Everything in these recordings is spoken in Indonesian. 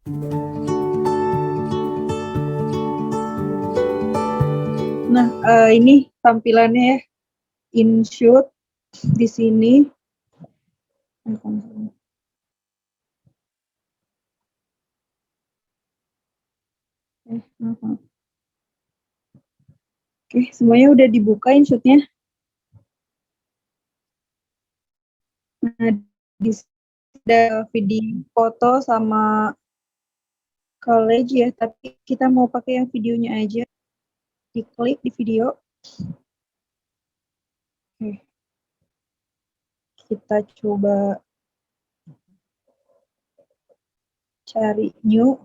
Nah, ini tampilannya ya, InShoot di sini. Oke, semuanya udah dibuka InShoot-nya. Nah, di sini ada video, foto, sama collage ya, tapi kita mau pakai yang videonya aja. Diklik di video. Oke. Kita coba cari new.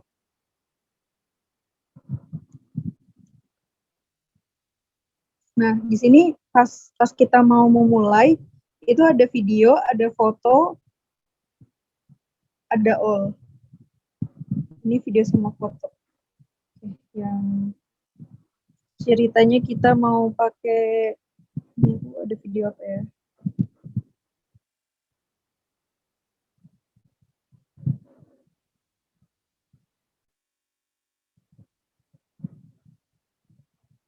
Nah, di sini pas kita mau memulai, itu ada video, ada foto, ada all. Ini video sama foto. Yang ceritanya kita mau pakai, ini ada video apa ya?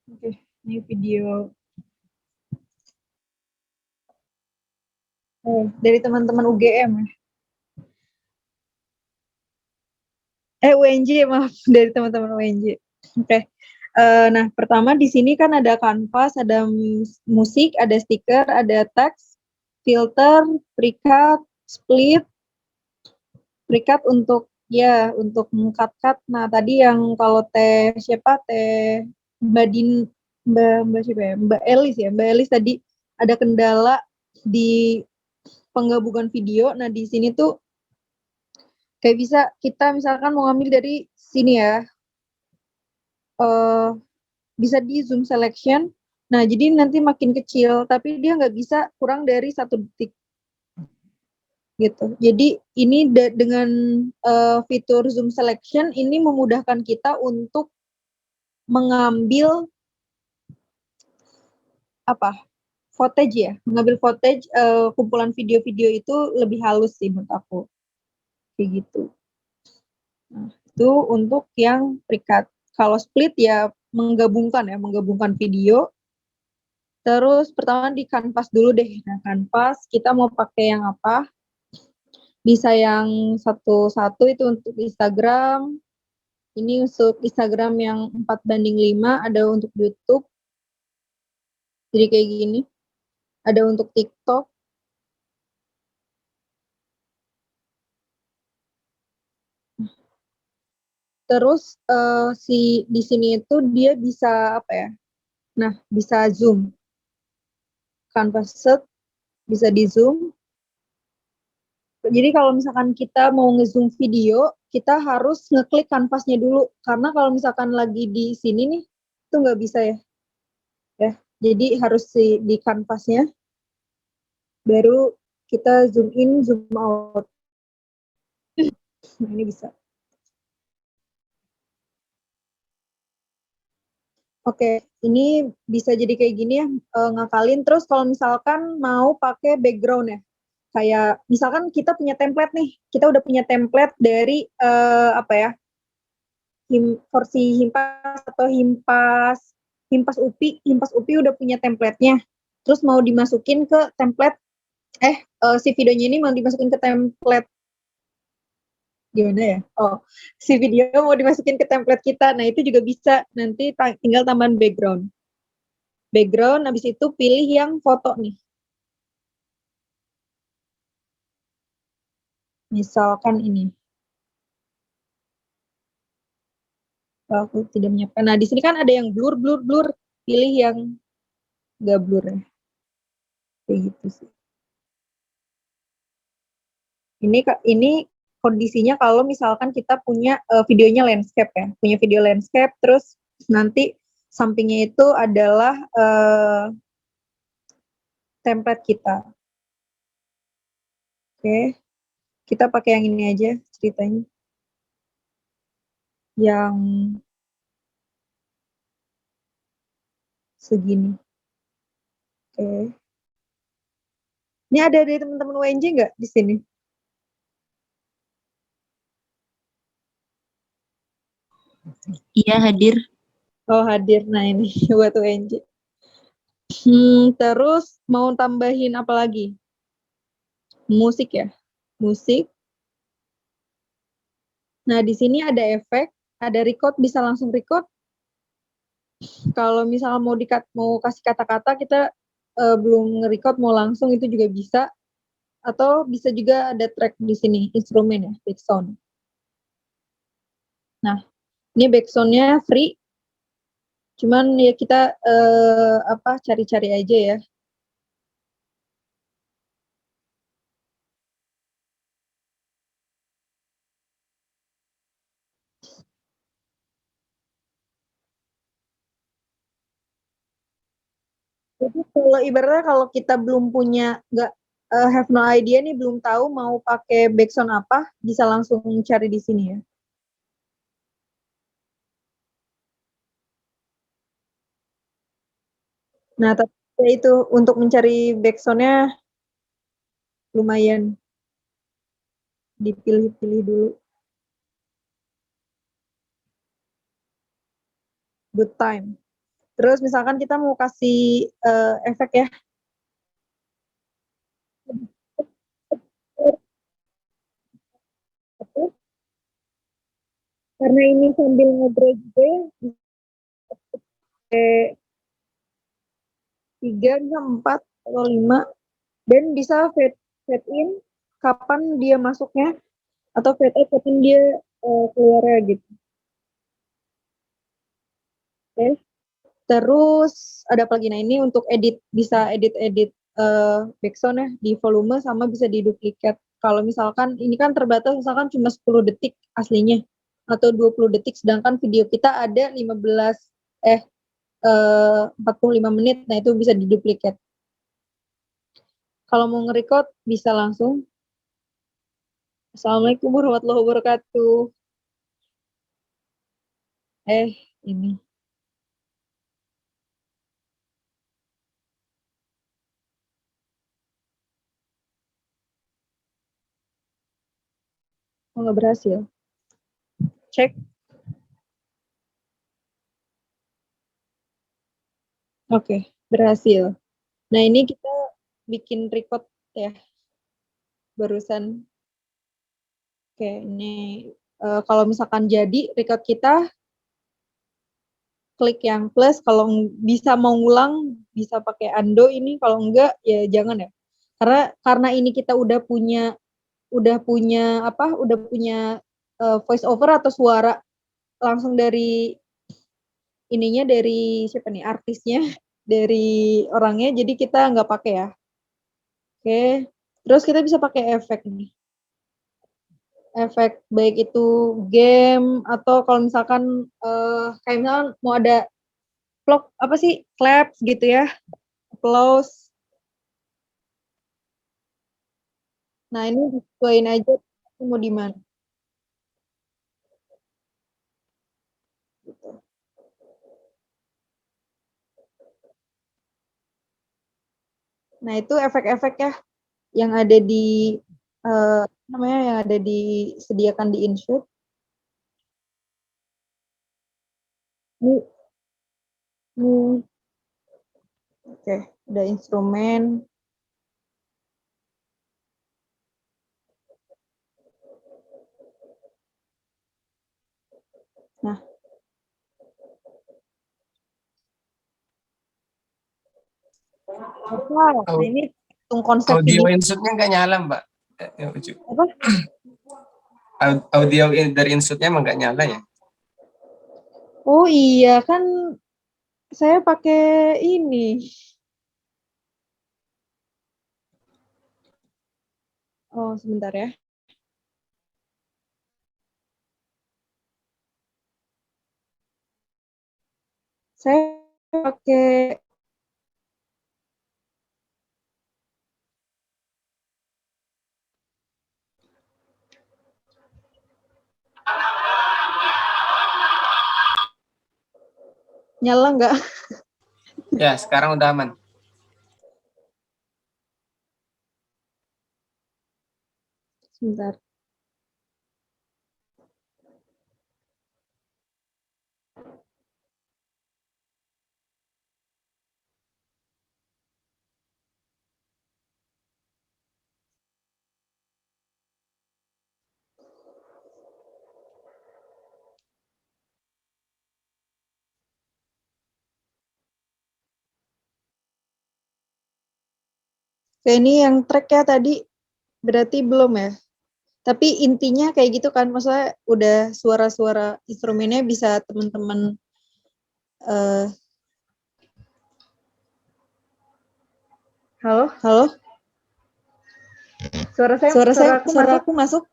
Oke, ini video dari teman-teman UGM. UNJ, maaf, dari teman-teman UNJ. Oke. Nah, pertama di sini kan ada kanvas, ada musik, ada stiker, ada teks, filter, precut, split, precut untuk untuk mengkat-kat. Nah, tadi yang kalau siapa Mbak Mbak siapa ya? Mbak Elis ya. Mbak Elis tadi ada kendala di penggabungan video. Nah, di sini tuh kayak bisa kita misalkan mau ngambil dari sini ya. Bisa di zoom selection. Nah, jadi nanti makin kecil, tapi dia nggak bisa kurang dari 1 detik. Gitu. Jadi ini dengan fitur zoom selection ini memudahkan kita untuk mengambil footage ya, mengambil footage kumpulan video-video itu lebih halus sih menurut aku. Kayak gitu. Nah, itu untuk yang precut. Kalau split ya menggabungkan video. Terus pertama di kanvas dulu deh. Nah, kanvas kita mau pakai yang apa? Bisa yang satu-satu itu untuk Instagram. Ini untuk Instagram yang 4:5, ada untuk YouTube. Jadi kayak gini. Ada untuk TikTok. Terus di sini itu dia bisa apa ya? Nah, bisa zoom. Canvas set bisa di zoom. Jadi kalau misalkan kita mau nge-zoom video, kita harus ngeklik kanvasnya dulu. Karena kalau misalkan lagi di sini nih, itu nggak bisa ya. Jadi harus di kanvasnya, baru kita zoom in, zoom out. Nah, ini bisa. Oke, ini bisa jadi kayak gini ya, ngakalin. Terus kalau misalkan mau pakai background ya, kayak misalkan kita punya template nih, kita udah punya template dari versi Himpas atau Himpas UPI udah punya template-nya. Terus mau dimasukin ke template, si videonya ini mau dimasukin ke template gimana ya? Si video mau dimasukin ke template kita. Nah, itu juga bisa. Nanti tinggal tambahan background. Background, habis itu pilih yang foto nih. Misalkan ini. Aku tidak menyiapkan. Nah, di sini kan ada yang blur. Pilih yang nggak blur ya. Kayak gitu sih. Ini kondisinya kalau misalkan kita punya videonya landscape ya. Punya video landscape, terus nanti sampingnya itu adalah template kita. Oke. Kita pakai yang ini aja ceritanya. Yang segini. Oke. Ini ada dari teman-teman UNJ nggak di sini? Iya, hadir. Oh, hadir. Nah, ini buat UNJ. Terus mau tambahin apa lagi? Musik ya? Musik. Nah, di sini ada efek, ada record, bisa langsung record. Kalau misalnya mau kasih kata-kata, kita belum nge-record, mau langsung itu juga bisa. Atau bisa juga ada track di sini, instrumen ya, background. Nah, ini backsoundnya free. Cuman ya kita cari-cari aja ya. Jadi kalau ibaratnya kalau kita belum punya, nggak have no idea nih, belum tahu mau pakai backsound apa, bisa langsung cari di sini ya. Nah, tapi ya itu untuk mencari backsoundnya lumayan dipilih-pilih dulu. Good time. Terus misalkan kita mau kasih efek ya. Karena ini sambil ngobrol juga ya, pakai 3, bisa 4 atau 5. Dan bisa fade in kapan dia masuknya, atau fade out kapan dia keluarnya gitu. Oke. Terus ada apa lagi? Nah, ini untuk edit, bisa edit backsound ya di volume, sama bisa diduplikat. Kalau misalkan ini kan terbatas, misalkan cuma 10 detik aslinya atau 20 detik, sedangkan video kita ada 45 menit. Nah, itu bisa diduplikat. Kalau mau nge-record bisa langsung. Assalamualaikum warahmatullahi wabarakatuh. Ini. Oh, nggak berhasil. Cek. Oke, berhasil. Nah, ini kita bikin record ya, barusan. Oke, ini kalau misalkan jadi record kita, klik yang plus. Kalau bisa mau ngulang, bisa pakai undo ini. Kalau enggak, ya jangan ya. Karena ini kita udah punya voice over atau suara langsung dari ininya, dari siapa nih, artisnya, dari orangnya, jadi kita nggak pakai ya. Oke, terus kita bisa pakai efek nih, efek baik itu game, atau kalau misalkan kayak misalkan mau ada vlog apa sih, claps gitu ya, applause. Nah, ini disesuaiin aja mau di mana gitu. Nah, itu efek-efek ya yang ada di namanya, yang ada disediakan di InShoot. Ini oke, ada instrumen. Nah, nah ini konsep Audio video. insertnya nggak nyala, Mbak. Apa? Audio dari insertnya emang nggak nyala ya? Oh iya, kan saya pakai ini. Oh, sebentar ya. Saya pakai nyala nggak? Ya, sekarang udah aman. Sebentar. Kayak ini yang tracknya tadi berarti belum ya? Tapi intinya kayak gitu kan, maksudnya udah suara-suara instrumennya bisa teman-teman halo? Halo? Suara aku masuk?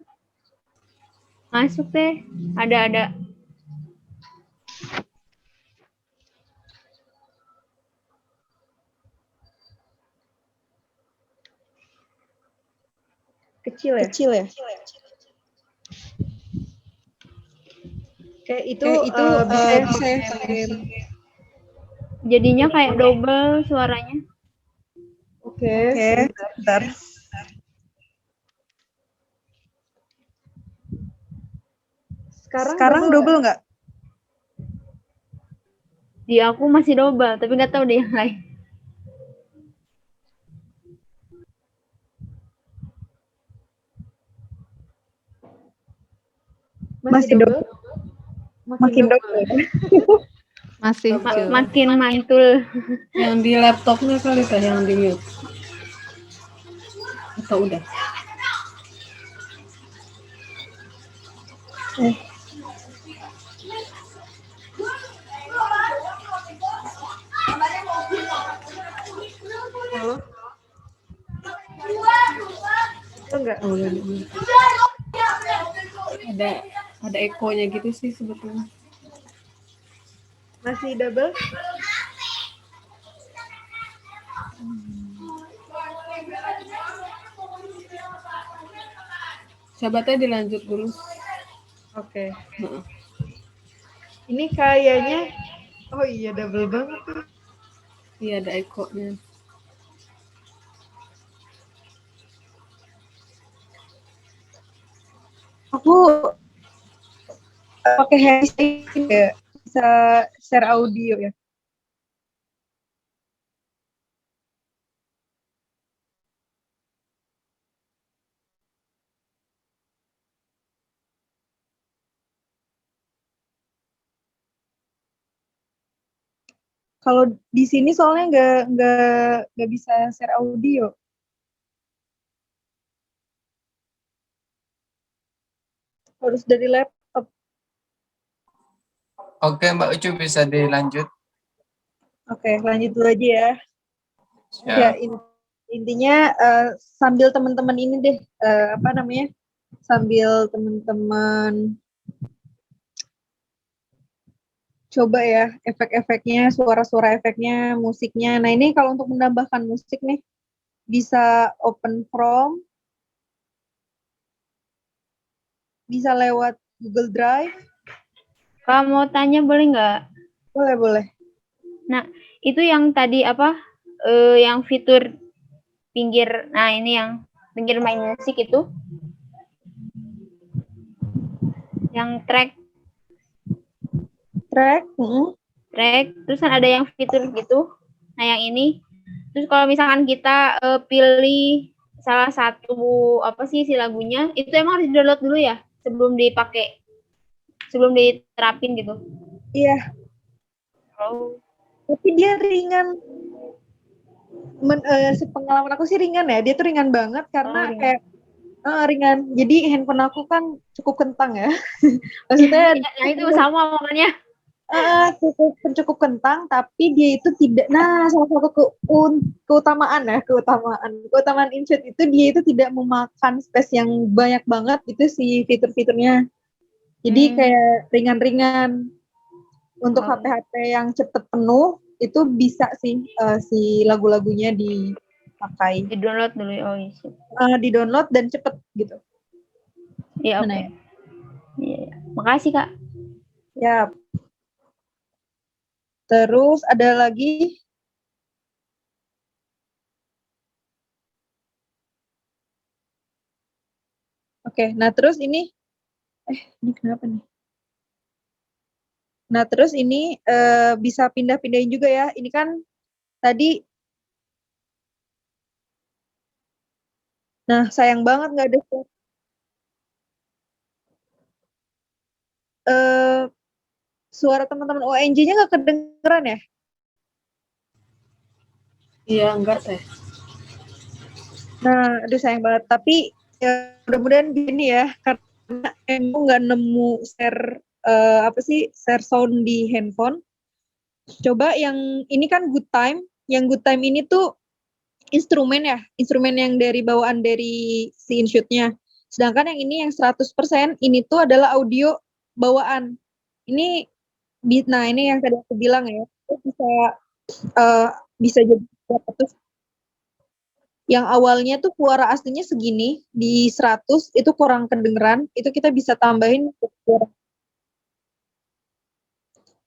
Masuk deh. Ada. Kecil ya? Kayak itu bisa ya pakai. Jadinya kayak double suaranya. Oke, bentar. Sekarang double nggak? Di aku masih double, tapi nggak tahu deh yang lain. Masih double? Makin double. Masih Makin mantul. yang di laptopnya kali kan yang di mute atau udah Halo? Enggak. oh, udah di mute. ada ekonya gitu sih sebetulnya. Masih double? Sahabatnya dilanjut dulu. Oke. Ini kayaknya, oh iya double banget. Iya ada ekonya. Aku pakai headset ya, bisa share audio ya. Kalau di sini soalnya nggak bisa share audio. Harus dari laptop. Oke, Mbak Ucu bisa dilanjut. Oke, lanjut dulu aja ya. Ya. Ya, intinya sambil teman-teman ini deh, apa namanya? Sambil teman-teman coba ya efek-efeknya, suara-suara efeknya, musiknya. Nah, ini kalau untuk menambahkan musik nih, bisa open from, bisa lewat Google Drive. Kalau mau tanya boleh nggak? Boleh. Nah, itu yang tadi apa? Yang fitur pinggir. Nah, ini yang pinggir main musik itu. Yang track, terus kan ada yang fitur gitu. Nah, yang ini. Terus kalau misalkan kita pilih salah satu apa sih si lagunya, itu emang harus download dulu ya sebelum dipakai, sebelum diterapin gitu. Iya. Oh. Tapi dia ringan. Pengalaman aku sih ringan ya. Dia tuh ringan banget karena ringan. kayak ringan. Jadi handphone aku kan cukup kentang ya. Maksudnya nah itu sama makanya. cukup kentang, tapi dia itu tidak. Nah, salah satu keutamaan InShot itu dia itu tidak memakan space yang banyak banget itu si fitur-fiturnya. Jadi kayak ringan-ringan. Untuk HP-HP yang cepet penuh itu bisa sih si lagu-lagunya dipakai. Di-download dulu. Oh iya. Di-download dan cepet gitu. Iya, oke. Iya. Makasih, Kak. Ya. Terus ada lagi. Oke, nah terus ini kenapa nih? Nah, terus ini bisa pindah-pindahin juga ya. Ini kan tadi. Nah, sayang banget nggak ada suara teman-teman ONJ-nya nggak kedengeran ya? Iya, enggak teh. Nah, aduh sayang banget. Tapi ya mudah-mudahan gini ya, karena aku nggak nemu share sound di handphone. Coba yang ini kan Good Time. Yang Good Time ini tuh instrumen ya, instrumen yang dari bawaan dari si InShoot-nya. Sedangkan yang ini yang 100% ini tuh adalah audio bawaan. Ini nah ini yang tadi aku bilang ya, itu uh, bisa jadi terus yang awalnya tuh suara aslinya segini di 100 itu kurang kedengeran, itu kita bisa tambahin suara.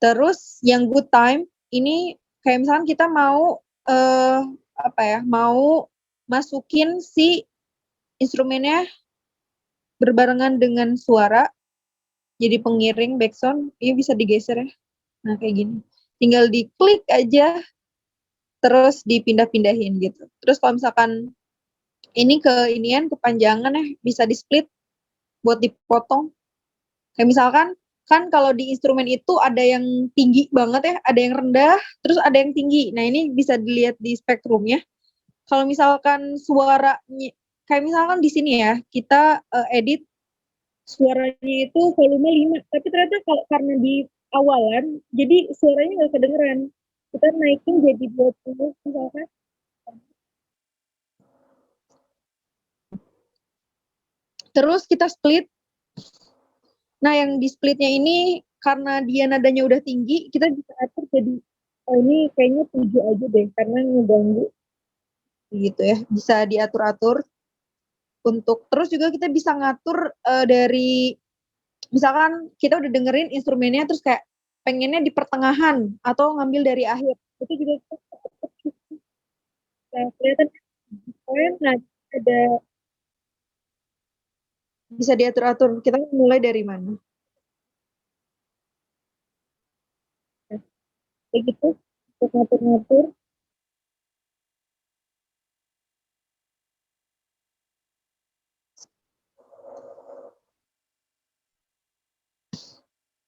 Terus yang Good Time ini kayak misalkan kita mau mau masukin si instrumennya berbarengan dengan suara jadi pengiring backsound, ini bisa digeser ya. Nah, kayak gini. Tinggal diklik aja terus dipindah-pindahin gitu. Terus kalau misalkan ini kepanjangan ya, bisa di-split buat dipotong. Kayak misalkan kan kalau di instrumen itu ada yang tinggi banget ya, ada yang rendah, terus ada yang tinggi. Nah, ini bisa dilihat di spektrumnya. Kalau misalkan suaranya kayak misalkan di sini ya, kita edit suaranya itu volume 5, tapi ternyata kalau karena di awalan, jadi suaranya nggak kedengeran. Kita naikin jadi 20 misalkan. Terus kita split. Nah, yang di splitnya ini karena dia nadanya udah tinggi, kita bisa atur jadi ini kayaknya 7 aja deh karena ngeganggu gitu ya. Bisa diatur-atur untuk terus juga kita bisa ngatur dari misalkan kita udah dengerin instrumennya terus kayak pengennya di pertengahan atau ngambil dari akhir. Itu juga kelihatan nah ada bisa diatur-atur. Kita mulai dari mana? Kayak gitu, untuk ngatur-ngatur.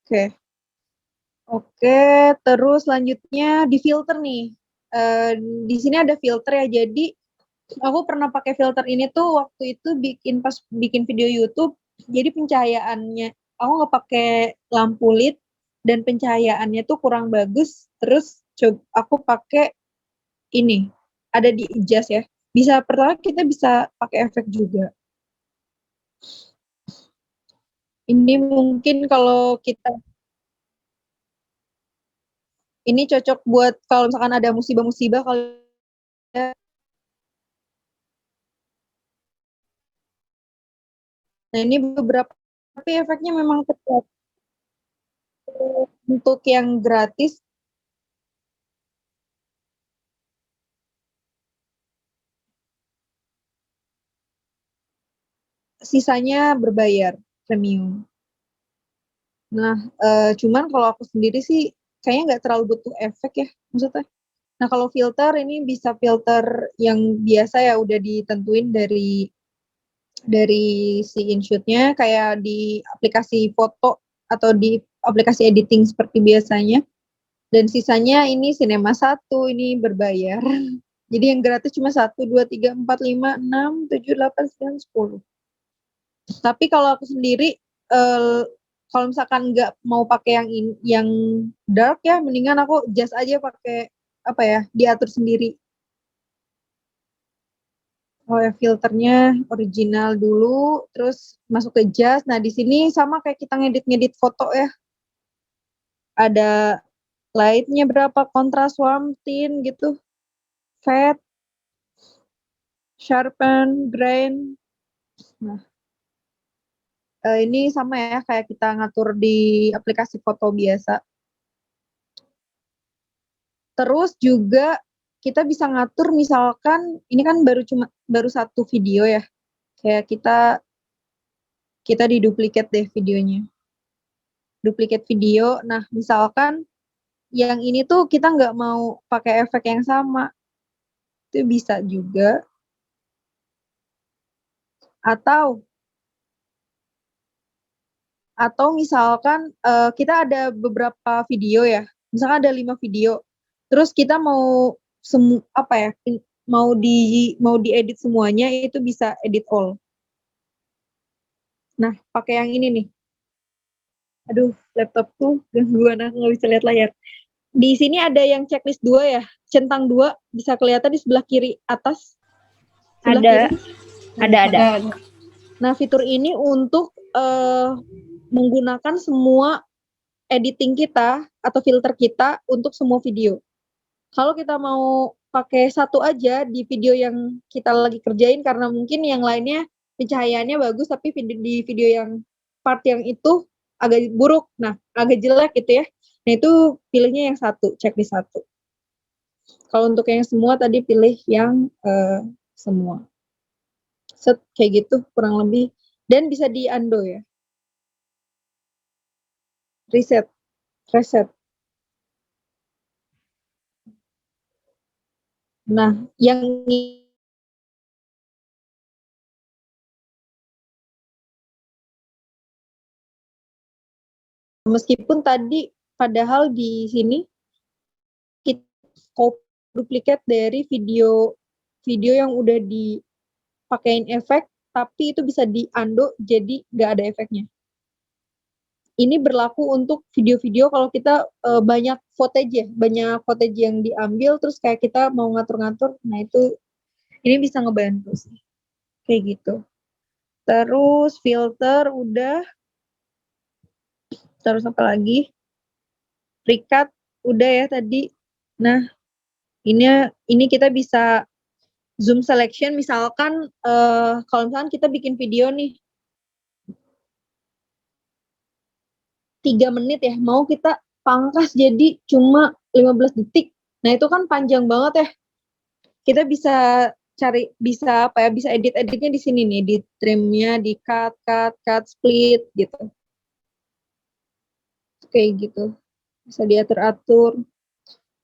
Oke. Oke, terus selanjutnya di filter nih. Di sini ada filter ya, jadi aku pernah pakai filter ini tuh waktu itu pas bikin video YouTube, jadi pencahayaannya, aku nggak pakai lampu LED dan pencahayaannya tuh kurang bagus, terus aku pakai ini, ada di adjust ya. Pertama kita bisa pakai efek juga. Ini mungkin kalau kita ini cocok buat kalau misalkan ada musibah-musibah kalau nah ini beberapa tapi efeknya memang tetap untuk yang gratis sisanya berbayar premium. Nah, cuman kalau aku sendiri sih kayaknya nggak terlalu butuh efek ya maksudnya. Nah, kalau filter ini bisa filter yang biasa ya udah ditentuin dari si InShoot-nya kayak di aplikasi foto atau di aplikasi editing seperti biasanya. Dan sisanya ini Cinema 1 ini berbayar. Jadi yang gratis cuma 1, 2, 3, 4, 5, 6, 7, 8, 9, 10. Tapi kalau aku sendiri kalau misalkan nggak mau pakai yang dark ya, mendingan aku just aja pakai diatur sendiri. Oh ya, filternya original dulu, terus masuk ke just. Nah, di sini sama kayak kita ngedit foto ya. Ada lightnya berapa, kontras, warm, tint gitu, fade, sharpen, grain. Nah, ini sama ya kayak kita ngatur di aplikasi foto biasa. Terus juga kita bisa ngatur misalkan ini kan baru satu video ya. Kayak kita diduplikat deh videonya. Duplikat video. Nah, misalkan yang ini tuh kita nggak mau pakai efek yang sama. Itu bisa juga. Atau misalkan kita ada beberapa video ya. Misalkan ada 5 video. Terus kita mau mau diedit semuanya itu bisa edit all. Nah, pakai yang ini nih. Aduh, laptopku gangguan, aku nggak bisa lihat layar. Di sini ada yang checklist 2 ya, centang 2 bisa kelihatan di sebelah kiri atas. Sebelah Ada. kiri. Ada. Nah, fitur ini untuk menggunakan semua editing kita atau filter kita untuk semua video. Kalau kita mau pakai satu aja di video yang kita lagi kerjain karena mungkin yang lainnya pencahayaannya bagus tapi di video yang part yang itu agak buruk, nah agak jelek gitu ya. Nah itu pilihnya yang satu, checklist 1. Kalau untuk yang semua tadi pilih yang semua. Set kayak gitu kurang lebih, dan bisa di undo ya. Reset. Nah, yang meskipun tadi padahal di sini kita copy duplikat dari video yang udah dipakein efek, tapi itu bisa di undo jadi nggak ada efeknya. Ini berlaku untuk video-video kalau kita banyak footage yang diambil terus kayak kita mau ngatur-ngatur, nah itu ini bisa ngebantu sih. Kayak gitu. Terus filter udah. Terus apa lagi? Precut udah ya tadi. Nah, ini kita bisa zoom selection misalkan kalau misalkan kita bikin video nih 3 menit ya, mau kita pangkas jadi cuma 15 detik. Nah, itu kan panjang banget ya. Kita bisa bisa edit-editnya di sini nih, di trimnya, di cut, split gitu. Kayak gitu. Bisa diatur-atur.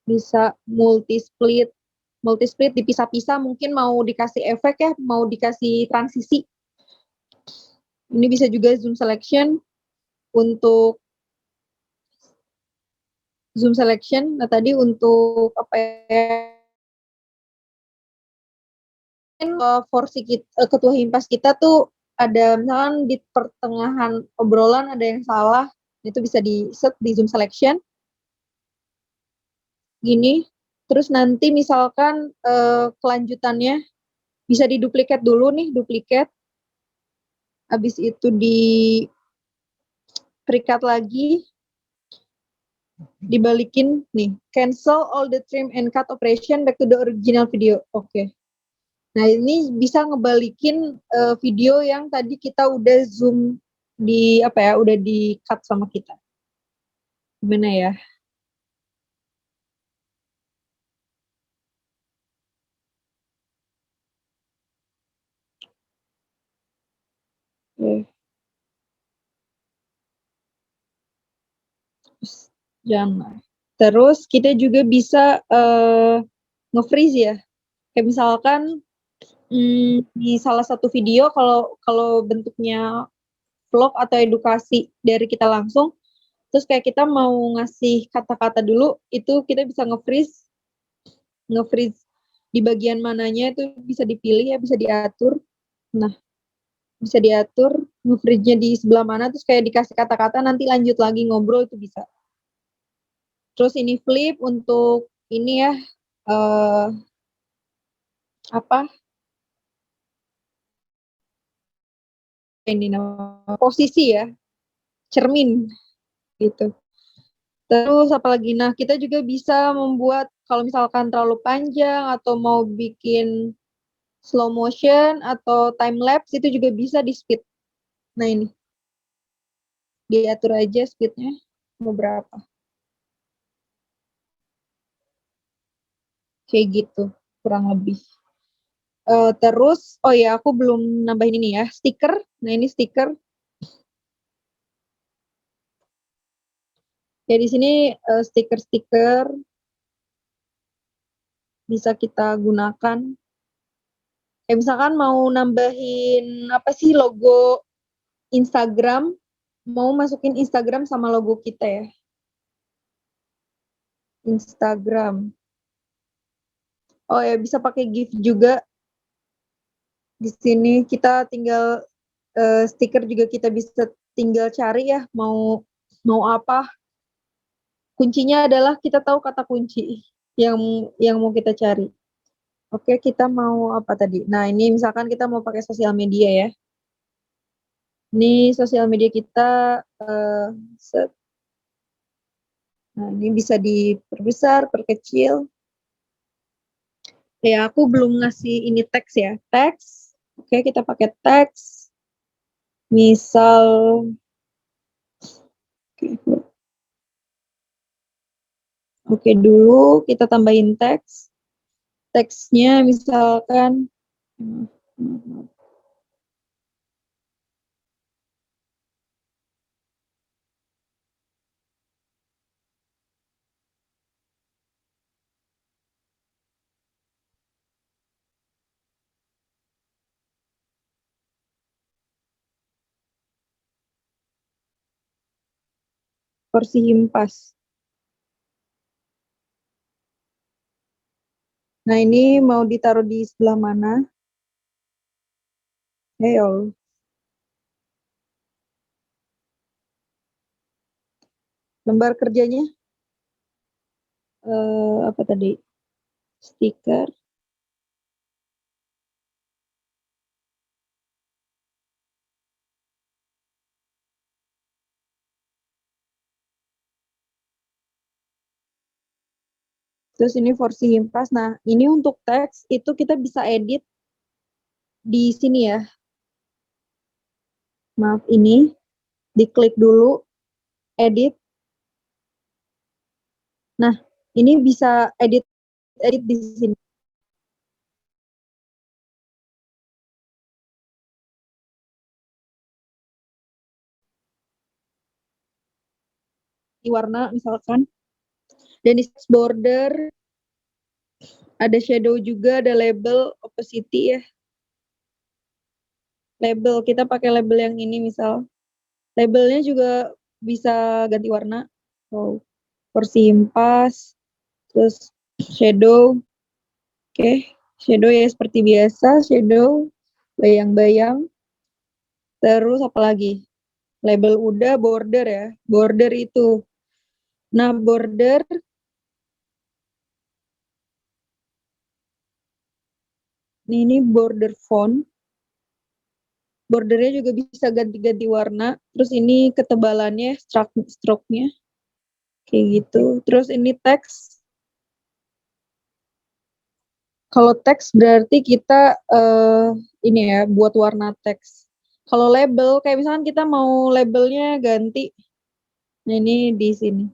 Bisa multi split dipisah-pisah, mungkin mau dikasih efek ya, mau dikasih transisi. Ini bisa juga zoom selection untuk nah tadi untuk apa ya, ketua himpas kita tuh ada misalkan di pertengahan obrolan ada yang salah, itu bisa di set di zoom selection gini, terus nanti misalkan kelanjutannya bisa diduplikat dulu nih, habis itu di precut lagi, dibalikin nih, cancel all the trim and cut operation back to the original video. Oke. Nah, ini bisa ngebalikin video yang tadi kita udah zoom udah di cut sama kita. Gimana ya? Oke. Jangan. Terus kita juga bisa nge-freeze ya. Kayak misalkan di salah satu video kalau bentuknya vlog atau edukasi dari kita langsung, terus kayak kita mau ngasih kata-kata dulu, itu kita bisa nge-freeze di bagian mananya itu bisa dipilih ya, bisa diatur. Nah, bisa diatur nge-freeze-nya di sebelah mana, terus kayak dikasih kata-kata, nanti lanjut lagi ngobrol itu bisa. Terus ini flip untuk ini ya, ini nama posisi ya, cermin gitu. Terus apalagi, nah kita juga bisa membuat kalau misalkan terlalu panjang atau mau bikin slow motion atau time lapse itu juga bisa di speed. Nah ini diatur aja speednya mau berapa. Kayak gitu kurang lebih. Terus oh ya aku belum nambahin ini ya, stiker. Nah ini stiker. Ya di sini stiker-stiker bisa kita gunakan. Kayak misalkan mau nambahin apa sih logo Instagram, mau masukin Instagram sama logo kita ya. Instagram. Oh ya, bisa pakai GIF juga. Di sini kita tinggal stiker juga kita bisa tinggal cari ya, mau apa. Kuncinya adalah kita tahu kata kunci yang mau kita cari. Oke, kita mau apa tadi? Nah, ini misalkan kita mau pakai sosial media ya. Ini sosial media kita, set. Nah, ini bisa diperbesar, perkecil. Ya, aku belum ngasih ini teks ya. Teks. Oke, kita pakai teks. Misal, oke dulu kita tambahin teks. Teksnya misalkan, porsi himpas. Nah, ini mau ditaruh di sebelah mana? Ayo. Lembar kerjanya apa tadi? Stiker. Terus ini porsi himpas. Nah, ini untuk teks itu kita bisa edit di sini ya. Maaf, ini diklik dulu, edit. Nah, ini bisa edit di sini. Di warna misalkan. Dan di border ada shadow juga, ada label opacity ya. Label, kita pakai label yang ini misal. Labelnya juga bisa ganti warna. Oh, porsi himpas, terus shadow. Oke, shadow ya seperti biasa, shadow, bayang-bayang. Terus apa lagi? Label udah, border ya. Border itu. Nah, border ini border font. Bordernya juga bisa ganti-ganti warna. Terus ini ketebalannya, stroke-nya. Kayak gitu. Terus ini teks. Kalau teks berarti kita ini ya, buat warna teks. Kalau label, kayak misalkan kita mau labelnya ganti. Nah, ini di sini.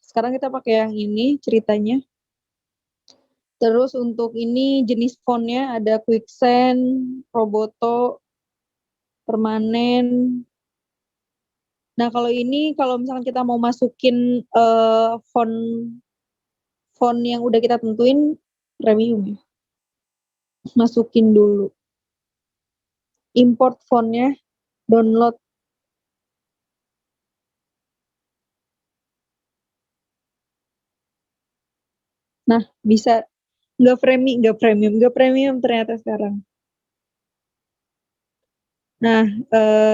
Sekarang kita pakai yang ini ceritanya. Terus untuk ini jenis fontnya ada Quicksand, Roboto, permanen. Nah, kalau ini kalau misalkan kita mau masukin font yang udah kita tentuin premium ya. Masukin dulu. Import fontnya, download. Nah, bisa nggak premium ternyata sekarang. Nah,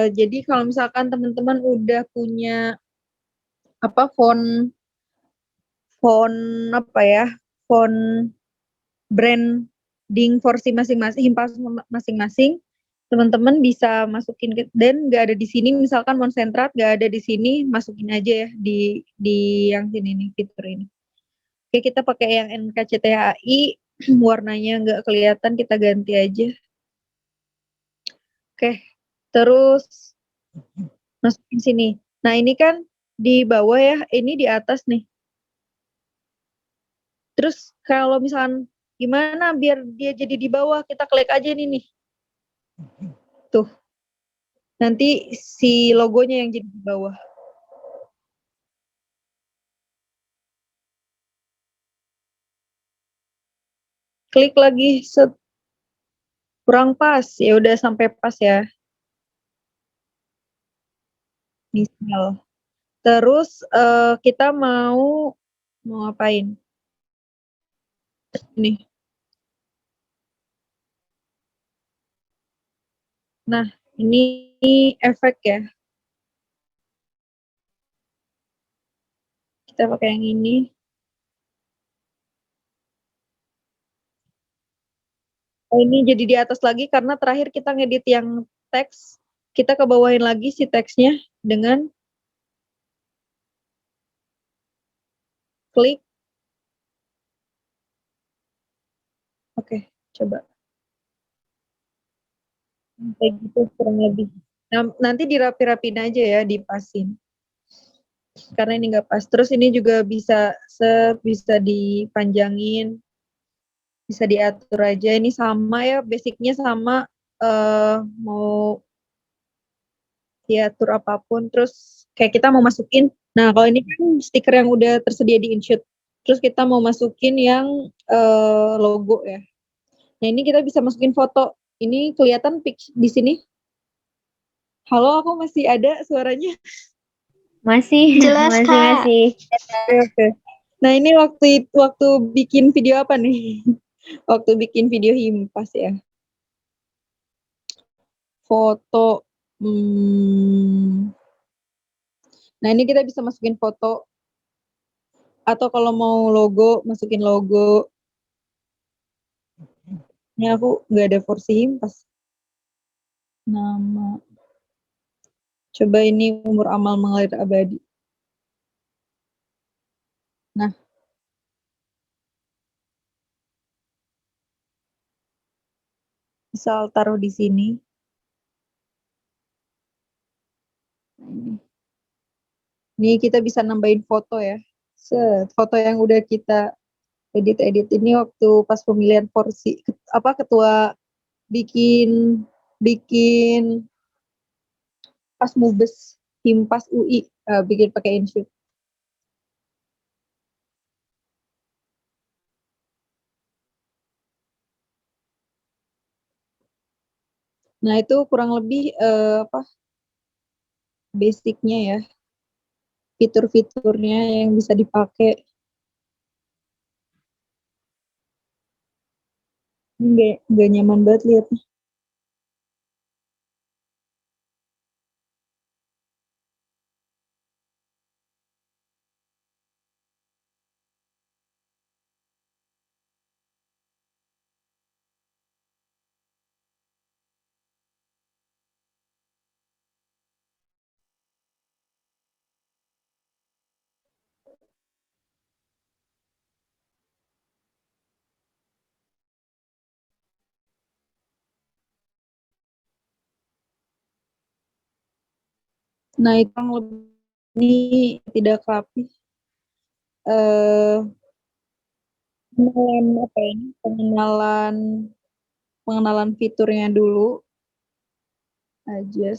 jadi kalau misalkan teman-teman udah punya apa font apa ya, font branding versi masing-masing, himpas masing-masing, teman-teman bisa masukin dan nggak ada di sini, misalkan Monsentrat nggak ada di sini, masukin aja ya di yang sini nih, fitur ini. Oke, kita pakai yang NKCTHI, warnanya nggak kelihatan, kita ganti aja. Oke, terus masukin sini. Nah, ini kan di bawah ya, ini di atas nih. Terus kalau misalkan gimana biar dia jadi di bawah, kita klik aja ini nih. Tuh. Nanti si logonya yang jadi di bawah. Klik lagi, set. Kurang pas, ya udah sampai pas ya. Misal. Terus kita mau Mau ngapain? Nih. Nah, ini efek ya. Kita pakai yang ini. Oh, ini jadi di atas lagi karena terakhir kita ngedit yang teks. Kita kebawahin lagi si teksnya dengan klik. Oke, coba. Kayak gitu kurang lebih. Nah, nanti dirapi-rapin aja ya, dipasin. Karena ini nggak pas. Terus ini juga bisa dipanjangin, bisa diatur aja. Ini sama ya, basicnya sama. Mau diatur apapun. Terus kayak kita mau masukin. Nah, kalau ini kan stiker yang udah tersedia di InShoot. Terus kita mau masukin yang logo ya. Nah, ini kita bisa masukin foto. Ini kelihatan di sini. Halo, aku masih ada suaranya. Masih, Jelas, masih, Kak. masih. Oke. Nah, ini waktu bikin video apa nih? Waktu bikin video himpas ya. Foto. Nah, ini kita bisa masukin foto. Atau kalau mau logo, masukin logo. Ini aku nggak ada versi himpas. Nama. Coba ini umur amal mengalir abadi. Nah. Misal taruh di sini. Ini kita bisa nambahin foto ya. Foto yang udah kita edit ini waktu pas pemilihan ketua bikin pas mubes himpas UI bikin pakai InShoot. Nah, itu kurang lebih basicnya ya, fitur-fiturnya yang bisa dipakai. Nggak nyaman banget liatnya. Nah, itu yang lebih ini tidak rapi. Pengenalan fiturnya dulu aja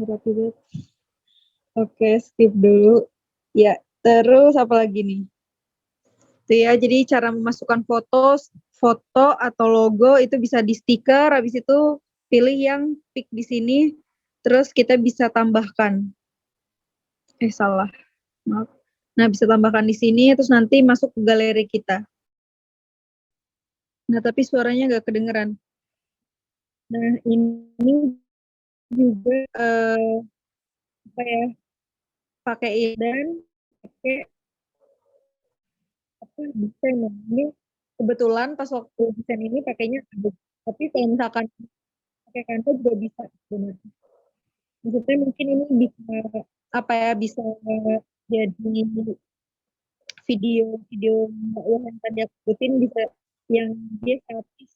rapi banget. Oke, skip dulu. Ya, terus apa lagi nih? Itu ya, jadi cara memasukkan foto atau logo itu bisa di stiker, habis itu pilih yang pick di sini, terus kita bisa tambahkan. Salah. Maaf. Nah, bisa tambahkan di sini, terus nanti masuk ke galeri kita. Nah, tapi suaranya nggak kedengeran. Nah, ini juga apa ya? Pakai dan pakai desain ya. Ini kebetulan pas waktu desain ini pakainya Adobe. Tapi kalau misalkan pakai Canva juga bisa sebenarnya. Maksudnya mungkin ini bisa bisa jadi video yang tadi aku sebutin, bisa yang dia statis,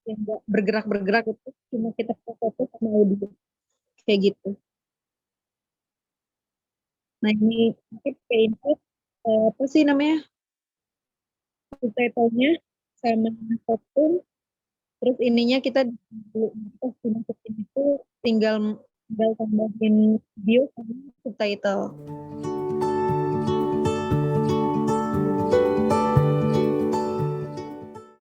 yang nggak bergerak itu cuma kita foto sama audio kayak gitu. Nah, ini mungkin kayak input apa sih namanya, subtitlenya sama foto, terus ininya kita dimasukin itu tinggal tambahin video sama subtitle.